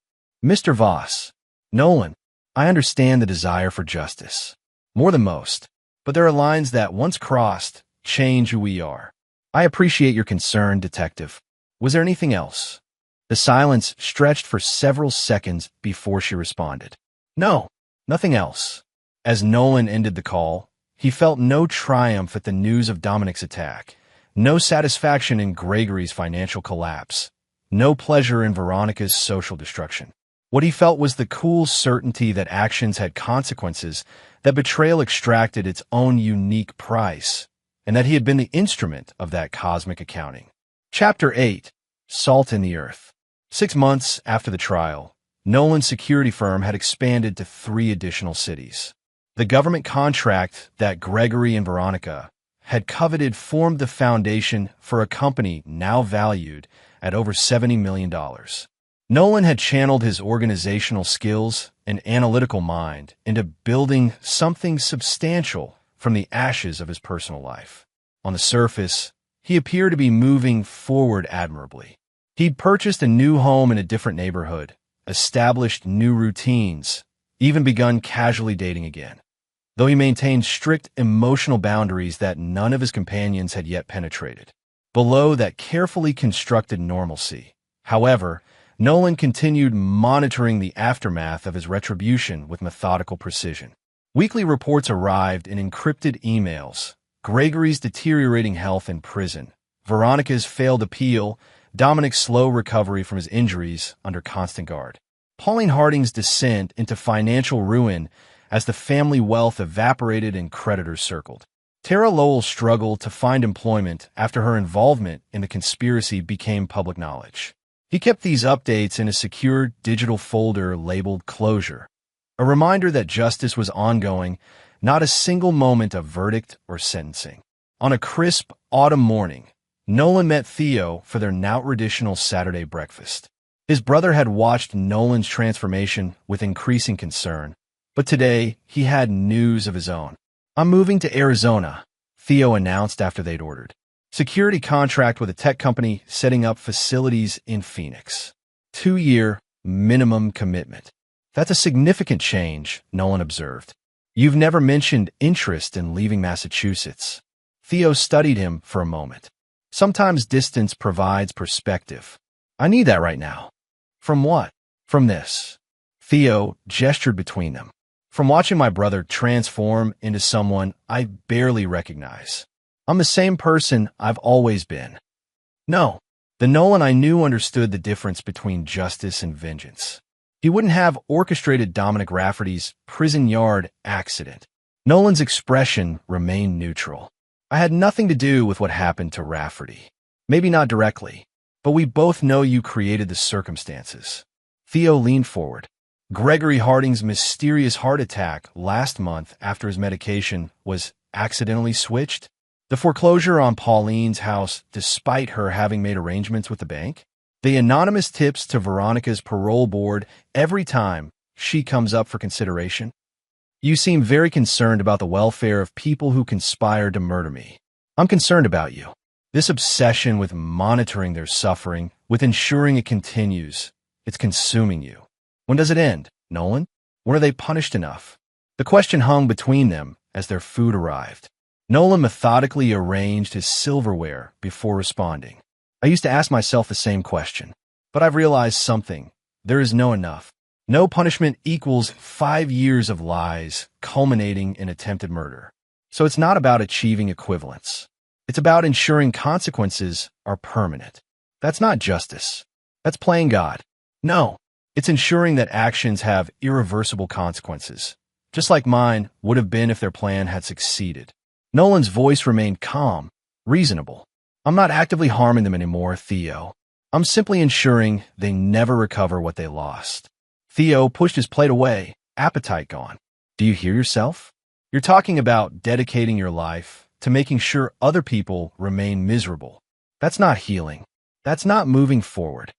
"Mr. Voss." "Nolan, I understand the desire for justice. More than most. But there are lines that, once crossed, change who we are. I appreciate your concern, Detective. Was there anything else?" The silence stretched for several seconds before she responded. "No, nothing else." As Nolan ended the call, he felt no triumph at the news of Dominic's attack, No satisfaction in Gregory's financial collapse. No pleasure in Veronica's social destruction. What he felt was the cool certainty that actions had consequences, that betrayal extracted its own unique price, and that he had been the instrument of that cosmic accounting. Chapter 8. Salt in the Earth. 6 months after the trial, Nolan's security firm had expanded to 3 additional cities. The government contract that Gregory and Veronica had coveted formed the foundation for a company now valued at over $70 million. Nolan had channeled his organizational skills and analytical mind into building something substantial from the ashes of his personal life. On the surface, he appeared to be moving forward admirably. He'd purchased a new home in a different neighborhood, established new routines, even begun casually dating again, though he maintained strict emotional boundaries that none of his companions had yet penetrated. Below that carefully constructed normalcy, however, Nolan continued monitoring the aftermath of his retribution with methodical precision. Weekly reports arrived in encrypted emails: Gregory's deteriorating health in prison, Veronica's failed appeal, Dominic's slow recovery from his injuries under constant guard, Pauline Harding's descent into financial ruin as the family wealth evaporated and creditors circled. Tara Lowell's struggle to find employment after her involvement in the conspiracy became public knowledge. He kept these updates in a secure digital folder labeled Closure, a reminder that justice was ongoing, not a single moment of verdict or sentencing. On a crisp autumn morning, Nolan met Theo for their now traditional Saturday breakfast. His brother had watched Nolan's transformation with increasing concern, but today he had news of his own. "I'm moving to Arizona," Theo announced after they'd ordered. Security contract with a tech company setting up facilities in Phoenix. 2-year minimum commitment. "That's a significant change," Nolan observed. "You've never mentioned interest in leaving Massachusetts." Theo studied him for a moment. "Sometimes distance provides perspective. I need that right now." "From what?" "From this." Theo gestured between them. "From watching my brother transform into someone I barely recognize. I'm the same person I've always been." No, the Nolan I knew understood the difference between justice and vengeance. He wouldn't have orchestrated Dominic Rafferty's prison yard accident. Nolan's expression remained neutral. "I had nothing to do with what happened to Rafferty. Maybe not directly, but we both know you created the circumstances." Theo leaned forward. "Gregory Harding's mysterious heart attack last month after his medication was accidentally switched? The foreclosure on Pauline's house despite her having made arrangements with the bank? The anonymous tips to Veronica's parole board every time she comes up for consideration? You seem very concerned about the welfare of people who conspired to murder me. I'm concerned about you. This obsession with monitoring their suffering, with ensuring it continues, it's consuming you. When does it end, Nolan? When are they punished enough?" The question hung between them as their food arrived. Nolan methodically arranged his silverware before responding. "I used to ask myself the same question, but I've realized something. There is no enough. No punishment equals 5 years of lies culminating in attempted murder. So it's not about achieving equivalence. It's about ensuring consequences are permanent. That's not justice. That's playing God. No, it's ensuring that actions have irreversible consequences, just like mine would have been if their plan had succeeded." Nolan's voice remained calm, reasonable. "I'm not actively harming them anymore, Theo. I'm simply ensuring they never recover what they lost." Theo pushed his plate away, appetite gone. "Do you hear yourself? You're talking about dedicating your life to making sure other people remain miserable. That's not healing. That's not moving forward.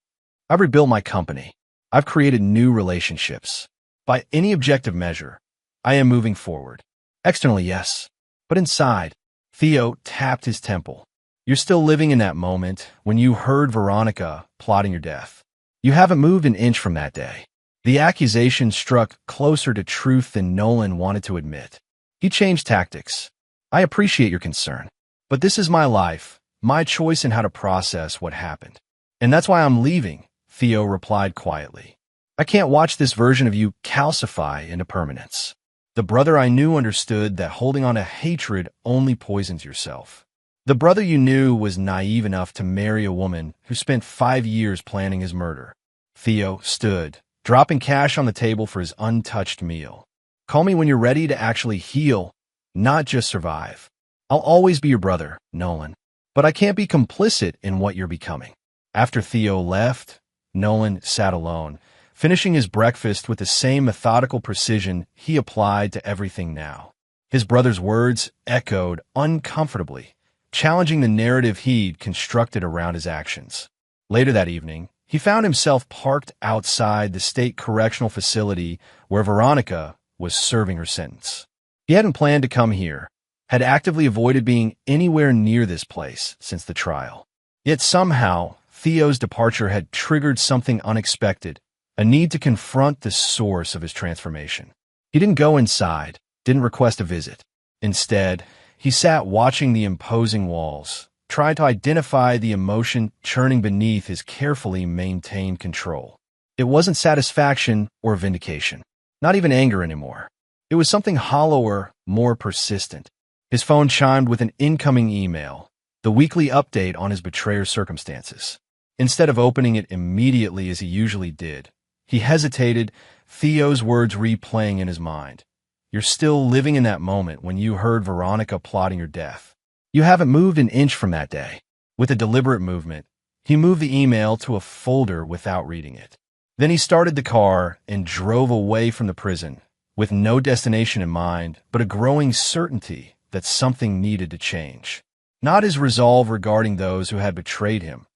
I've rebuilt my company. I've created new relationships. By any objective measure, I am moving forward. Externally, yes. But inside," Theo tapped his temple. "You're still living in that moment when you heard Veronica plotting your death. You haven't moved an inch from that day." The accusation struck closer to truth than Nolan wanted to admit. He changed tactics. "I appreciate your concern, but this is my life, my choice in how to process what happened. And that's why I'm leaving," Theo replied quietly. "I can't watch this version of you calcify into permanence." The brother I knew understood that holding on to hatred only poisons yourself. The brother you knew was naive enough to marry a woman who spent 5 years planning his murder. Theo stood, dropping cash on the table for his untouched meal. Call me when you're ready to actually heal, not just survive. I'll always be your brother, Nolan. But I can't be complicit in what you're becoming. After Theo left, Nolan sat alone, finishing his breakfast with the same methodical precision he applied to everything now. His brother's words echoed uncomfortably, challenging the narrative he'd constructed around his actions. Later that evening, he found himself parked outside the state correctional facility where Veronica was serving her sentence. He hadn't planned to come here, had actively avoided being anywhere near this place since the trial. Yet somehow, Theo's departure had triggered something unexpected, a need to confront the source of his transformation. He didn't go inside, didn't request a visit. Instead, he sat watching the imposing walls, trying to identify the emotion churning beneath his carefully maintained control. It wasn't satisfaction or vindication, not even anger anymore. It was something hollower, more persistent. His phone chimed with an incoming email, the weekly update on his betrayer's circumstances. Instead of opening it immediately as he usually did, he hesitated, Theo's words replaying in his mind. You're still living in that moment when you heard Veronica plotting your death. You haven't moved an inch from that day. With a deliberate movement, he moved the email to a folder without reading it. Then he started the car and drove away from the prison, with no destination in mind, but a growing certainty that something needed to change. Not his resolve regarding those who had betrayed him,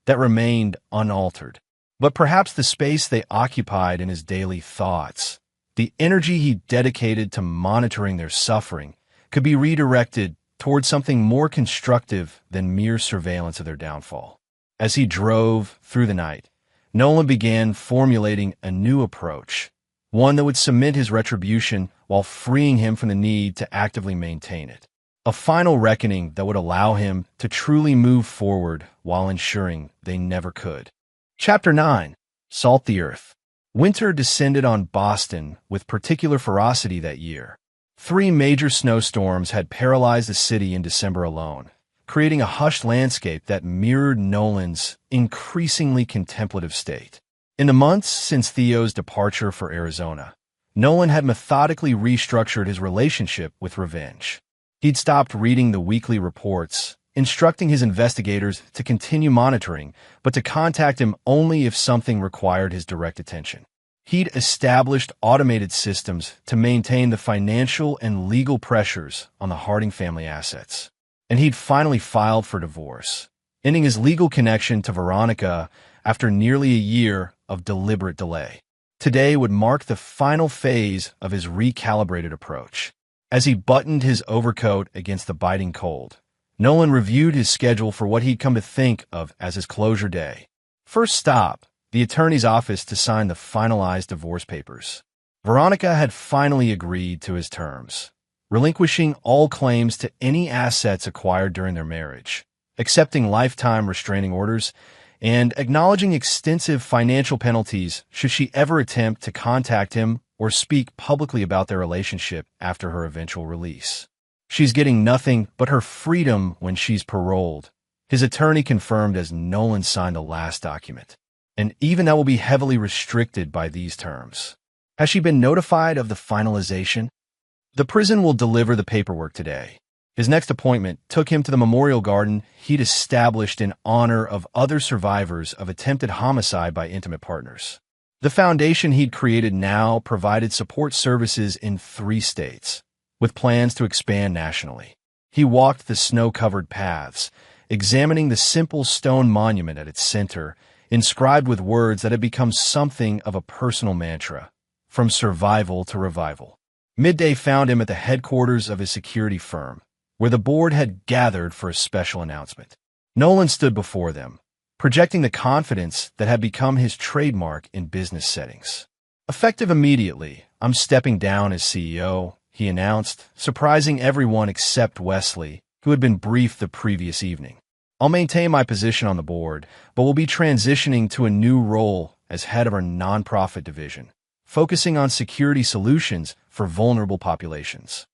that remained unaltered, but perhaps the space they occupied in his daily thoughts. The energy he dedicated to monitoring their suffering could be redirected toward something more constructive than mere surveillance of their downfall. As he drove through the night, Nolan began formulating a new approach, one that would cement his retribution while freeing him from the need to actively maintain it. A final reckoning that would allow him to truly move forward while ensuring they never could. Chapter 9. Salt the Earth. Winter descended on Boston with particular ferocity that year. 3 major snowstorms had paralyzed the city in December alone, creating a hushed landscape that mirrored Nolan's increasingly contemplative state. In the months since Theo's departure for Arizona, Nolan had methodically restructured his relationship with revenge. He'd stopped reading the weekly reports, instructing his investigators to continue monitoring, but to contact him only if something required his direct attention. He'd established automated systems to maintain the financial and legal pressures on the Harding family assets. And he'd finally filed for divorce, ending his legal connection to Veronica after nearly a year of deliberate delay. Today would mark the final phase of his recalibrated approach. As he buttoned his overcoat against the biting cold, Nolan reviewed his schedule for what he'd come to think of as his closure day. First stop, the attorney's office to sign the finalized divorce papers. Veronica had finally agreed to his terms, relinquishing all claims to any assets acquired during their marriage, accepting lifetime restraining orders, and acknowledging extensive financial penalties should she ever attempt to contact him or speak publicly about their relationship after her eventual release. She's getting nothing but her freedom when she's paroled, his attorney confirmed as Nolan signed the last document. And even that will be heavily restricted by these terms. Has she been notified of the finalization? The prison will deliver the paperwork today. His next appointment took him to the memorial garden he'd established in honor of other survivors of attempted homicide by intimate partners. The foundation he'd created now provided support services in 3 states, with plans to expand nationally. He walked the snow-covered paths, examining the simple stone monument at its center, inscribed with words that had become something of a personal mantra, from survival to revival. Midday found him at the headquarters of his security firm, where the board had gathered for a special announcement. Nolan stood before them, projecting the confidence that had become his trademark in business settings. Effective immediately, I'm stepping down as CEO, he announced, surprising everyone except Wesley, who had been briefed the previous evening. I'll maintain my position on the board, but will be transitioning to a new role as head of our nonprofit division, focusing on security solutions for vulnerable populations.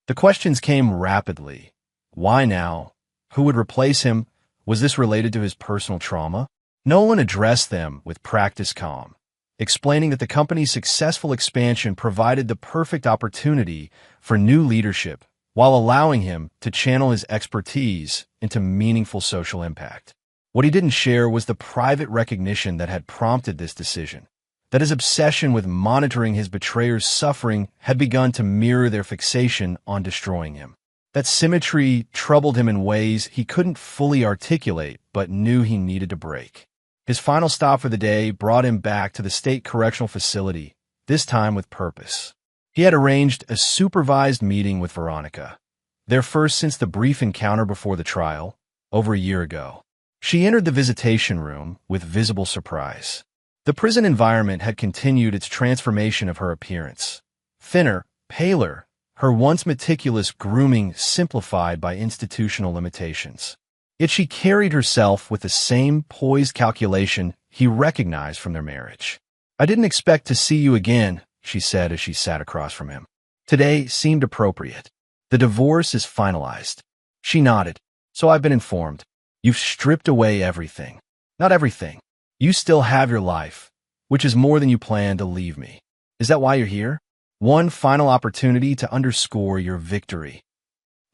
The questions came rapidly. Why now? Who would replace him? Was this related to his personal trauma? Nolan addressed them with practiced calm, explaining that the company's successful expansion provided the perfect opportunity for new leadership while allowing him to channel his expertise into meaningful social impact. What he didn't share was the private recognition that had prompted this decision, that his obsession with monitoring his betrayers' suffering had begun to mirror their fixation on destroying him. That symmetry troubled him in ways he couldn't fully articulate but knew he needed to break. His final stop for the day brought him back to the state correctional facility, this time with purpose. He had arranged a supervised meeting with Veronica, their first since the brief encounter before the trial, over a year ago. She entered the visitation room with visible surprise. The prison environment had continued its transformation of her appearance. Thinner, paler, her once meticulous grooming simplified by institutional limitations. Yet she carried herself with the same poised calculation he recognized from their marriage. "I didn't expect to see you again," she said as she sat across from him. "Today seemed appropriate. The divorce is finalized." She nodded. "So I've been informed. You've stripped away everything." "Not everything. You still have your life, which is more than you planned to leave me. Is that why you're here? One final opportunity to underscore your victory."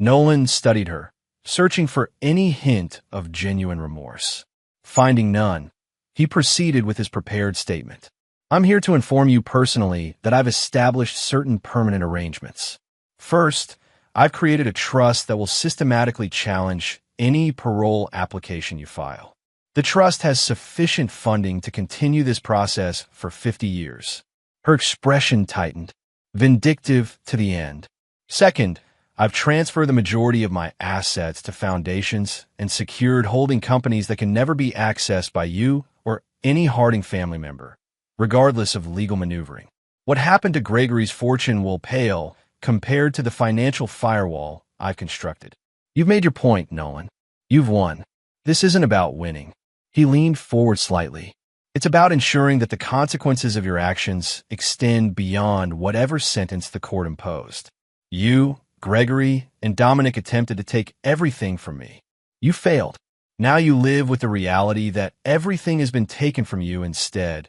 Nolan studied her, searching for any hint of genuine remorse. Finding none, he proceeded with his prepared statement. "I'm here to inform you personally that I've established certain permanent arrangements. First, I've created a trust that will systematically challenge any parole application you file. The trust has sufficient funding to continue this process for 50 years. Her expression tightened, vindictive to the end. "Second, I've transferred the majority of my assets to foundations and secured holding companies that can never be accessed by you or any Harding family member, regardless of legal maneuvering. What happened to Gregory's fortune will pale compared to the financial firewall I've constructed." "You've made your point, Nolan. You've won. This isn't about winning." He leaned forward slightly. "It's about ensuring that the consequences of your actions extend beyond whatever sentence the court imposed. You, Gregory, and Dominic attempted to take everything from me. You failed. Now you live with the reality that everything has been taken from you instead,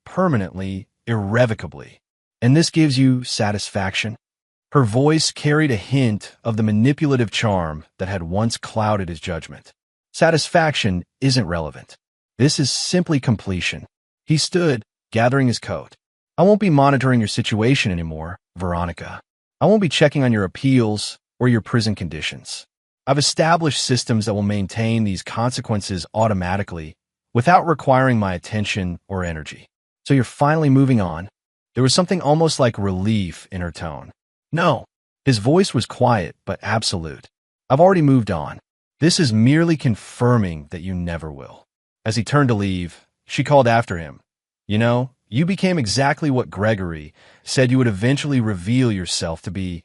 permanently, irrevocably. And this gives you satisfaction?" Her voice carried a hint of the manipulative charm that had once clouded his judgment. "Satisfaction isn't relevant. This is simply completion." He stood, gathering his coat. "I won't be monitoring your situation anymore, Veronica. I won't be checking on your appeals or your prison conditions. I've established systems that will maintain these consequences automatically without requiring my attention or energy." "So you're finally moving on?" There was something almost like relief in her tone. "No." His voice was quiet but absolute. "I've already moved on. This is merely confirming that you never will." As he turned to leave, she called after him. "You know, you became exactly what Gregory said you would eventually reveal yourself to be: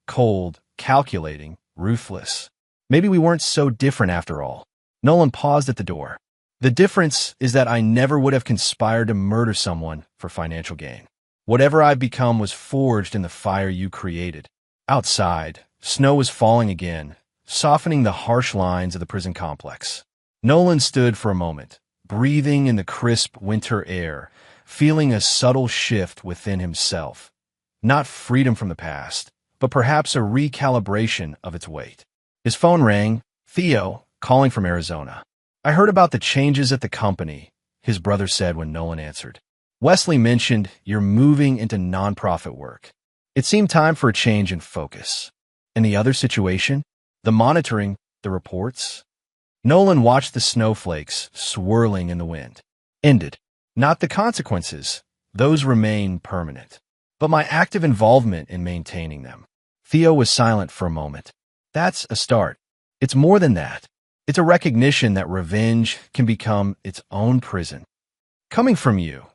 cold, calculating, ruthless. Maybe we weren't so different after all." Nolan paused at the door. "The difference is that I never would have conspired to murder someone for financial gain. Whatever I've become was forged in the fire you created." Outside, snow was falling again, softening the harsh lines of the prison complex. Nolan stood for a moment, breathing in the crisp winter air, feeling a subtle shift within himself. Not freedom from the past, but perhaps a recalibration of its weight. His phone rang. Theo, calling from Arizona. "I heard about the changes at the company," his brother said when Nolan answered. "Wesley mentioned you're moving into nonprofit work. It seemed time for a change in focus." "And the other situation? The monitoring, the reports?" Nolan watched the snowflakes swirling in the wind. "Ended. Not the consequences. Those remain permanent. But my active involvement in maintaining them." Theo was silent for a moment. "That's a start. It's more than that. It's a recognition that revenge can become its own prison. Coming from you,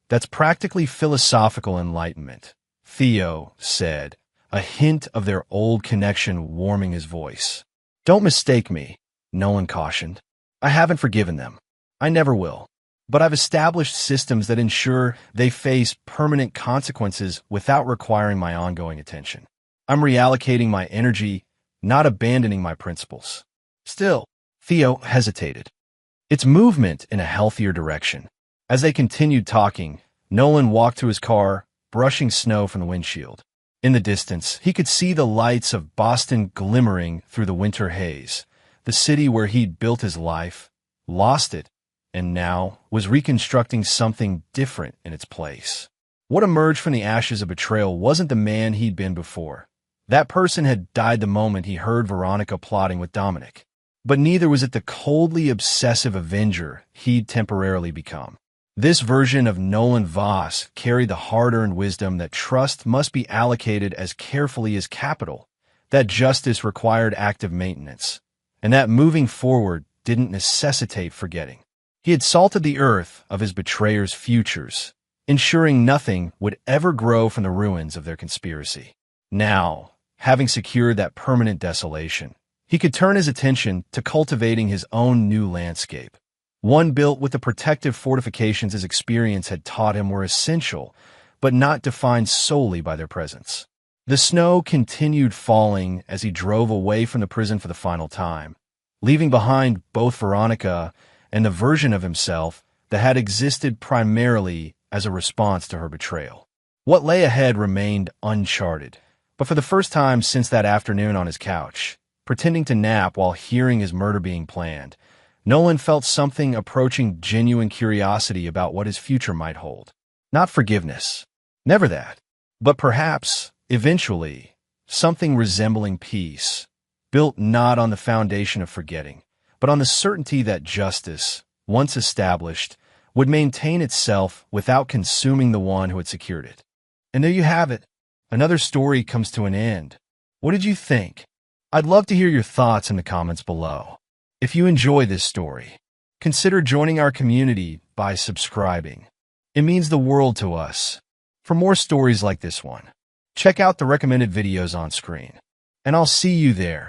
that's practically philosophical enlightenment," Theo said, a hint of their old connection warming his voice. "Don't mistake me," Nolan cautioned. "I haven't forgiven them. I never will. But I've established systems that ensure they face permanent consequences without requiring my ongoing attention. I'm reallocating my energy, not abandoning my principles." Still, Theo hesitated. Its movement in a healthier direction. As they continued talking, Nolan walked to his car, brushing snow from the windshield. In the distance, he could see the lights of Boston glimmering through the winter haze, the city where he'd built his life, lost it, and now was reconstructing something different in its place. What emerged from the ashes of betrayal wasn't the man he'd been before. That person had died the moment he heard Veronica plotting with Dominic. But neither was it the coldly obsessive avenger he'd temporarily become. This version of Nolan Voss carried the hard-earned wisdom that trust must be allocated as carefully as capital, that justice required active maintenance, and that moving forward didn't necessitate forgetting. He had salted the earth of his betrayers' futures, ensuring nothing would ever grow from the ruins of their conspiracy. Now, having secured that permanent desolation, he could turn his attention to cultivating his own new landscape, one built with the protective fortifications his experience had taught him were essential, but not defined solely by their presence. The snow continued falling as he drove away from the prison for the final time, leaving behind both Veronica and the version of himself that had existed primarily as a response to her betrayal. What lay ahead remained uncharted, but for the first time since that afternoon on his couch, pretending to nap while hearing his murder being planned, Nolan felt something approaching genuine curiosity about what his future might hold. Not forgiveness, never that, but perhaps, eventually, something resembling peace, built not on the foundation of forgetting, but on the certainty that justice, once established, would maintain itself without consuming the one who had secured it. And there you have it. Another story comes to an end. What did you think? I'd love to hear your thoughts in the comments below. If you enjoy this story, consider joining our community by subscribing. It means the world to us. For more stories like this one, check out the recommended videos on screen, and I'll see you there.